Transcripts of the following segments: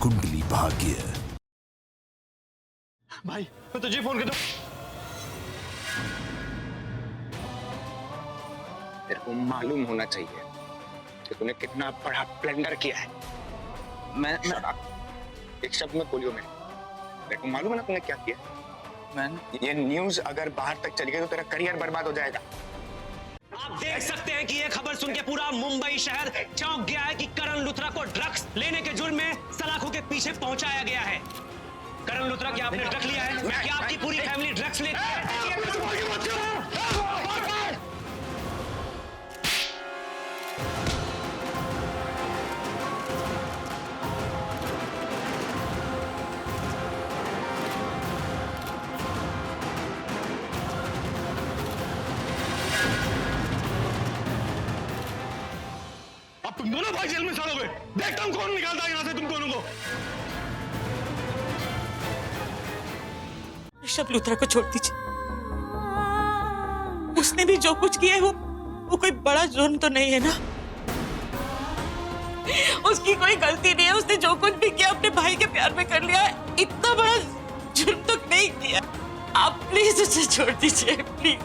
कुंडली भाग्य। भाई मैं तुझे फोन कर दूं। तेरे को मालूम होना चाहिए कि तूने कितना बड़ा ब्लंडर किया है। मैं एक शब्द में बोलियो मेरे को मालूम है ना तूने क्या किया। ये न्यूज अगर बाहर तक चली गई तो तेरा करियर बर्बाद हो जाएगा। आप देख सकते हैं कि ये खबर सुन के पूरा मुंबई शहर चौंक गया है कि करण लुथरा को ड्रग्स लेने के जुर्म में सलाखों के पीछे पहुंचाया गया है। करण लुथरा, क्या आपने ड्रग लिया है? क्या आपकी पूरी फैमिली ड्रग्स लेती है? अब तुम दोनों भाई जेल में सड़ोगे। देखता हूं कौन निकालता है यहां से तुम दोनों को। ऋषभ लूथरा को छोड़ दीजिए। उसने भी जो कुछ किया है वो कोई बड़ा जुर्म तो नहीं है ना। उसकी कोई गलती नहीं है। उसने जो कुछ भी किया अपने भाई के प्यार में कर लिया है। इतना बड़ा जुर्म तो नहीं किया। आप प्लीज उसे छोड़ दीजिए, प्लीज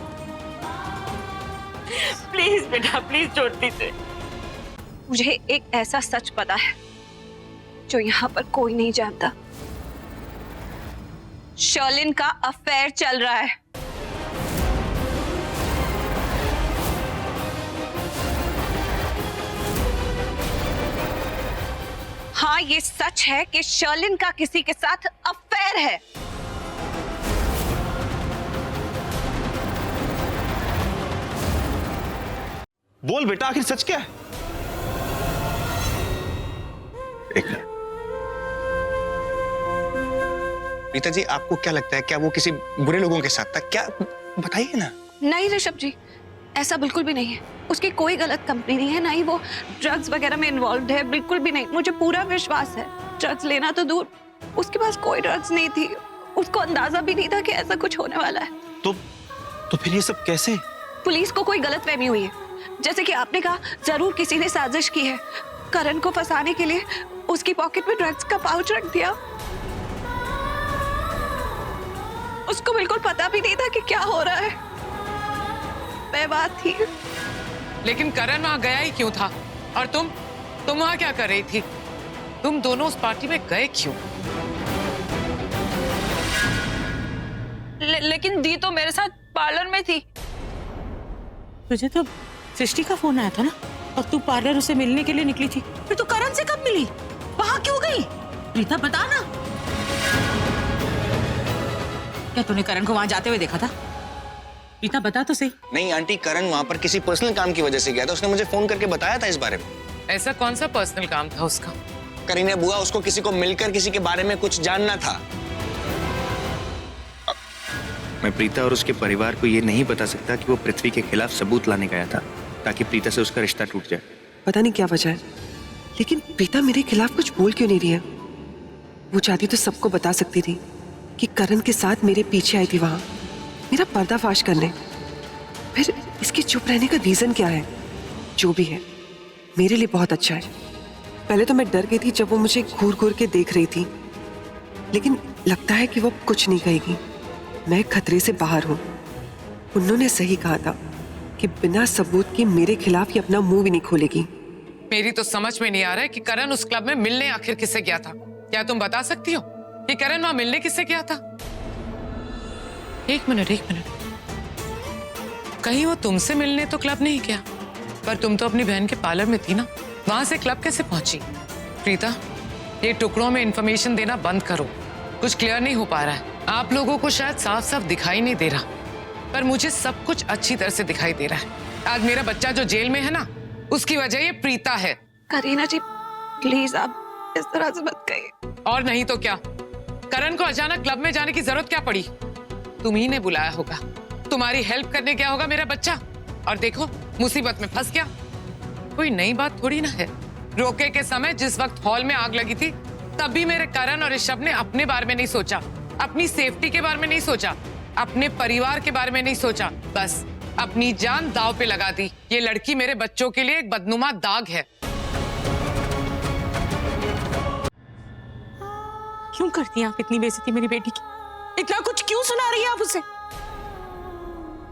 प्लीज बेटा, प्लीज छोड़ दीजिए। मुझे एक ऐसा सच पता है जो यहाँ पर कोई नहीं जानता। शर्लिन का अफेयर चल रहा है। हाँ, ये सच है कि शर्लिन का किसी के साथ अफेयर है। बोल बेटा, आखिर सच क्या है? रीता जी, आपको क्या लगता है, क्या वो किसी बुरे लोगों के साथ था? क्या, बताइए ना। नहीं ऋषभ जी, ऐसा बिल्कुल भी नहीं है। उसकी कोई गलत कंपनी नहीं है, ना ही वो ड्रग्स वगैरह में इन्वॉल्व है, बिल्कुल भी नहीं। मुझे पूरा विश्वास है। ड्रग्स लेना तो दूर, उसके पास कोई ड्रग्स नहीं थी। उसको अंदाजा भी नहीं था कि ऐसा कुछ होने वाला है। तो फिर ये सब कैसे? पुलिस को कोई गलतफहमी हुई है। जैसे कि आपने कहा, जरूर किसी ने साजिश की है। करण को फंसाने के लिए उसकी पॉकेट में ड्रग्स का पाउच रख दिया। उसको बिल्कुल पता भी नहीं था कि क्या हो रहा है। मैं बात थी। लेकिन करण वहां गया ही क्यों था? और तुम वहां क्या कर रही थी? तुम दोनों उस पार्टी में गए क्यों? लेकिन दी तो मेरे साथ पार्लर में थी। तुझे तो सृष्टि का फोन आया था ना, और तू पार्लर उसे मिलने के लिए निकली थी। फिर तू करण से कब मिली? वहां क्यों गई? रीता, बता ना। क्या तूने करण को वहां जाते हुए देखा था? रीता, बता तो सही। नहीं आंटी, करण वहां पर किसी पर्सनल काम की वजह से गया था। उसने मुझे फोन करके बताया था इस बारे में। ऐसा कौन सा पर्सनल काम था उसका? करीना बुआ, उसको किसी को मिलकर किसी के बारे में कुछ जानना था। मैं प्रीता और उसके परिवार को ये नहीं बता सकता कि वो पृथ्वी के खिलाफ सबूत लाने गया था, ताकि प्रीता से उसका रिश्ता टूट जाए। पता नहीं क्या वजह है, लेकिन प्रीता मेरे खिलाफ कुछ बोल क्यों नहीं रही है? वो चाहती तो सबको बता सकती थी कि करण के साथ मेरे पीछे आई थी वहां, मेरा पर्दाफाश करने। फिर इसके चुप रहने का रीजन क्या है? जो भी है, मेरे लिए बहुत अच्छा है। पहले तो मैं डर गई थी जब वो मुझे घूर घूर के देख रही थी, लेकिन लगता है कि वो कुछ नहीं कहेगी। मैं खतरे से बाहर हूं। उन्होंने सही कहा था कि बिना सबूत के मेरे खिलाफ ये अपना मुंह भी नहीं खोलेगी। मेरी तो समझ में नहीं आ रहा है कि करण उस क्लब में मिलने आखिर किससे गया था। क्या तुम बता सकती हो कि करण वहां मिलने किससे गया था? एक मिनट, कहीं वो तुमसे मिलने तो क्लब नहीं गया? पर तुम तो अपनी बहन के पार्लर में थी ना, वहां से क्लब कैसे पहुंची? प्रीता, ये टुकड़ों में इंफॉर्मेशन देना बंद करो। कुछ क्लियर नहीं हो पा रहा है। आप लोगों को शायद साफ साफ दिखाई नहीं दे रहा, पर मुझे सब कुछ अच्छी तरह से दिखाई दे रहा है। आज मेरा बच्चा जो जेल में है ना, उसकी वजह ये प्रीता है। करीना जी, प्लीज आप इस तरह से मत कहिए। और नहीं तो क्या, करण को अचानक क्लब में जाने की जरूरत क्या पड़ी? तुम ही ने बुलाया होगा। तुम्हारी हेल्प करने क्या होगा मेरा बच्चा, और देखो मुसीबत में फंस गया। कोई नई बात थोड़ी ना है। रोके के समय जिस वक्त हॉल में आग लगी थी, तब भी मेरे करण और ऋषभ ने अपने बारे में नहीं सोचा, अपनी सेफ्टी के बारे में नहीं सोचा, अपने परिवार के बारे में नहीं सोचा। बस अपनी जान दांव पे लगा दी। ये लड़की मेरे बच्चों के लिए एक बदनुमा दाग है। क्यों करती हैं आप इतनी बेइज्जती मेरी बेटी की? इतना कुछ क्यों सुना रही है आप उसे?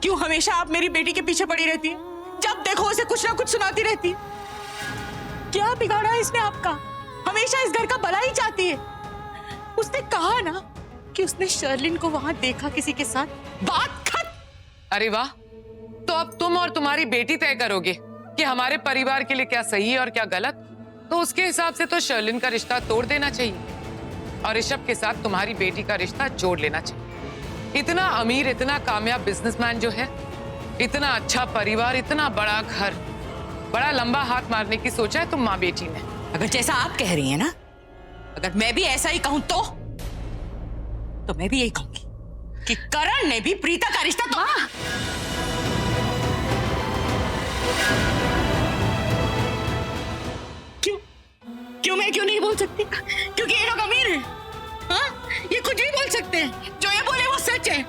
क्यों हमेशा आप मेरी बेटी के पीछे पड़ी रहती है? जब देखो उसे कुछ ना कुछ सुनाती रहती है। क्या बिगाड़ा है इसने आपका? हमेशा इस घर का भला ही चाहती है। उसने कहा ना कि उसने शर्लिन को वहां देखा किसी के साथ। बात खत्म। अरे वाह, तो अब तुम और तुम्हारी बेटी तय करोगे कि हमारे परिवार के लिए क्या सही है और क्या गलत। तो उसके हिसाब से तो शर्लिन का रिश्ता तोड़ देना चाहिए और ऋषभ के साथ तुम्हारी बेटी का रिश्ता जोड़ लेना चाहिए। इतना अमीर, इतना कामयाब बिजनेसमैन जो है, इतना अच्छा परिवार, इतना बड़ा घर, बड़ा लंबा हाथ मारने की सोचा है तुम माँ बेटी ने। अगर जैसा आप कह रही हैं ना, अगर मैं भी ऐसा ही कहूं तो मैं भी यही कहूंगी कि करण ने भी प्रीता का रिश्ता तो क्यों मैं क्यों नहीं बोल सकती? क्योंकि ये लोग अमीर हैं। हाँ, ये कुछ भी बोल सकते हैं, जो ये बोले वो सच है।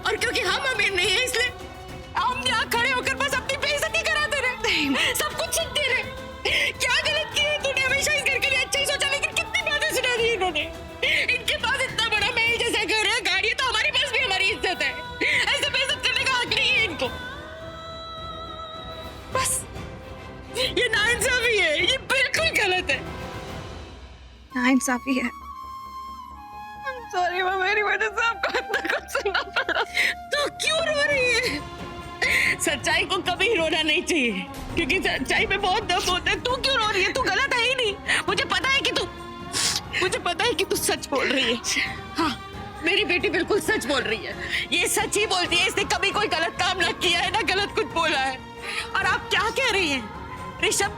और क्योंकि हम अमीर नहीं है इसलिए हम यहाँ खड़े होकर बस अपनी बेइज्जती कराते रहते हैं, सब कुछ सुनते रहे। क्या गलत किया है तूने? हमेशा इस घर के लिए अच्छा ही सोचा, लेकिन कितनी बातें सुना दी इन्होंने। इनके पास इतना बड़ा महल जैसा घर है, गाड़ी है, तो हमारे पास भी हमारी इज्जत है। ऐसे बेइज्जत करने का हक नहीं है इनको। बस ये नाइंसाफी है, ये बिल्कुल गलत है। नाइंसाफी है। सॉरी माँ, मेरी वजह से आपको इतना कुछ सुनना पड़ा। तो क्यों रो रही है? सच्चाई को कभी रोना नहीं चाहिए, क्योंकि सच्चाई में बहुत दर्द होता है। तू क्यों रो रही है? तू गलत है ही नहीं। मुझे पता है कि तू सच बोल रही है। हाँ, मेरी बेटी बिल्कुल सच बोल रही है। ये सच ही बोलती है। इसने कभी कोई गलत काम ना किया है, ना गलत कुछ बोला है। और आप क्या कह रही हैं? ऋषभ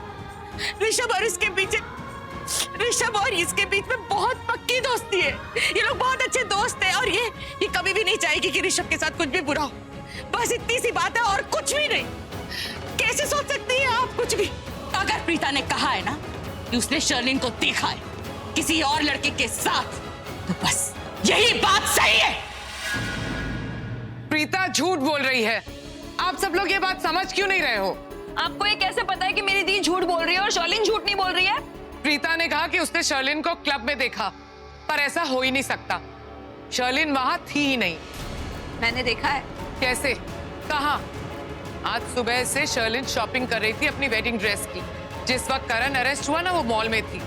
और इसके बीच में बहुत पक्की दोस्ती है। ये लोग बहुत अच्छे दोस्त हैं और ये कभी भी नहीं चाहेगी कि ऋषभ के साथ कुछ भी बुरा हो। बस इतनी सी बात है और कुछ भी नहीं। कैसे सोच सकती हैं आप कुछ भी? अगर प्रीता ने कहा है ना कि उसने शर्लिन को देखा है किसी और लड़के के साथ, तो बस यही बात सही है। प्रीता झूठ बोल रही है। आप सब लोग ये बात समझ क्यों नहीं रहे हो? आपको ये कैसे पता है कि मेरी दी झूठ बोल रही है और शर्लिन झूठ नहीं बोल रही है? प्रीता ने कहा कि उसने शर्लिन को क्लब में देखा, पर ऐसा हो ही नहीं सकता। शर्लिन वहां थी ही नहीं। मैंने देखा है। कैसे? कहाँ? आज सुबह से शर्लिन शॉपिंग कर रही थी अपनी वेडिंग ड्रेस की। जिस वक्त करण अरेस्ट हुआ ना, वो मॉल में थी।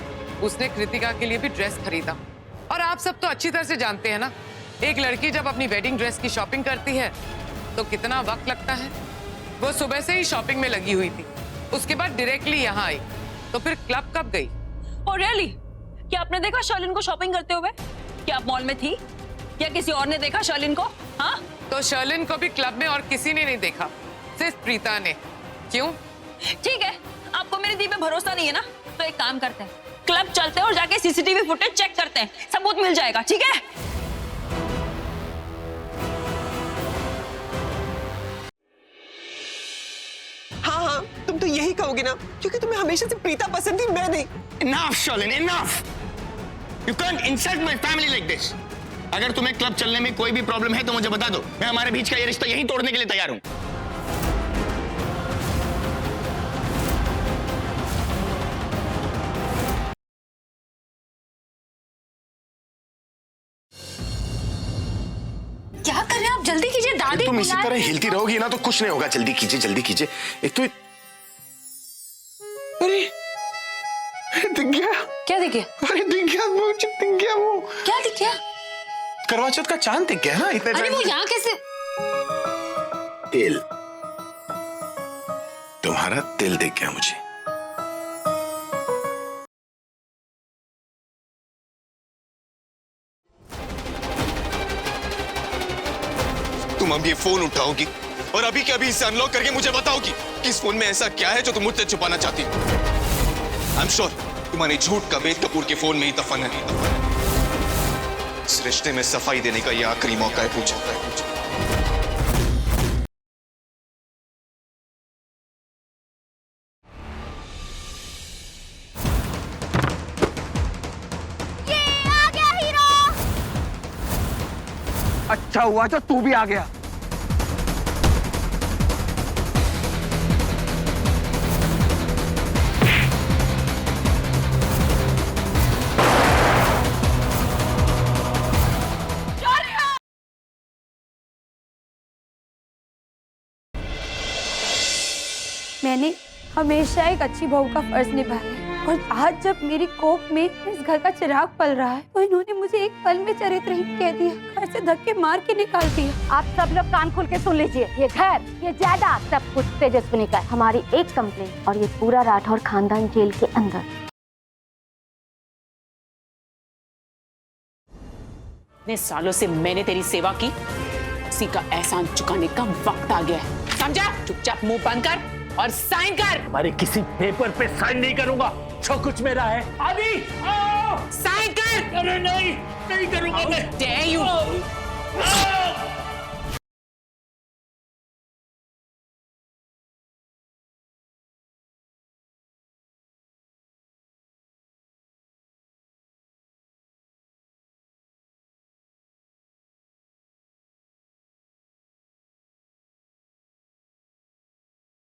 उसने कृतिका के लिए भी ड्रेस खरीदा। और आप सब तो अच्छी तरह से जानते हैं ना, एक लड़की जब अपनी वेडिंग ड्रेस की शॉपिंग करती है तो कितना वक्त लगता है। वो सुबह से ही शॉपिंग में लगी हुई थी, उसके बाद डायरेक्टली यहाँ आई। तो फिर क्लब कब गई? और रियली, क्या आपने देखा शर्लिन को शॉपिंग करते हुए? क्या आप मॉल में थी या किसी और ने देखा शर्लिन को? हाँ, तो शर्लिन को भी क्लब में और किसी ने नहीं देखा, सिर्फ प्रीता ने। क्यों? ठीक है, आपको मेरी दी पे भरोसा नहीं है ना, तो एक काम करते हैं, क्लब चलते हैं और जाके सीसीटीवी फुटेज चेक करते हैं, सबूत मिल जाएगा। ठीक है? हाँ, तुम तो यही कहोगे ना, क्योंकि तुम्हें हमेशा से प्रीता पसंद थी, मैं नहीं। Enough, Sharlin, enough! You can't insult my family like this. अगर तुम्हें क्लब चलने में कोई भी प्रॉब्लम है तो मुझे बता दो, मैं हमारे बीच का ये रिश्ता यहीं तोड़ने के लिए तैयार हूं। क्या कर रहे हैं आप? जल्दी कीजिए, दादी तुम इसी तरह हिलती रहोगी ना तो कुछ नहीं होगा। जल्दी कीजिए, जल्दी कीजिए। एक तो अरे दिख गया। क्या दिख गया? अरे दिख गया वो, दिख गया वो। क्या दिख गया? करवा चौथ का चांद दिख गया ना इतने अरे वो यहाँ कैसे? तिल, तुम्हारा तिल दिख गया मुझे। तुम अब ये फोन उठाओगी और अभी के अभी इसे अनलॉक करके मुझे बताओगी कि इस फोन में ऐसा क्या है जो तुम मुझसे छुपाना चाहती हो। आई एम श्योर तुम्हारे झूठ का वेद कपूर के फोन में ही दफन है। इस रिश्ते में सफाई देने का यह आखिरी मौका है। पूछो। अच्छा हुआ जो तू भी आ गया। मैंने हमेशा एक अच्छी बहू का फर्ज निभाया है और आज जब मेरी कोख में इस घर का चिराग पल रहा है तो इन्होंने मुझे एक पल में चरित्रहीन कह दिया, घर से धक्के मार के निकाल दिया। आप सब लोग कान खोल के सुन लीजिए, ये घर, ये जायदाद सब कुछ तेजस्विनी का है। हमारी एक कंप्लेंट और ये पूरा राठौर खानदान जेल के अंदर। इतने सालों से मैंने तेरी सेवा की, उसी का एहसान चुकाने का वक्त आ गया है, समझा? चुपचाप मुंह बंद कर और साइन कर। हमारे किसी पेपर पे साइन नहीं करूंगा, जो कुछ मेरा है। अभी साइन कर। अरे नहीं करूंगा मैं। Dare you?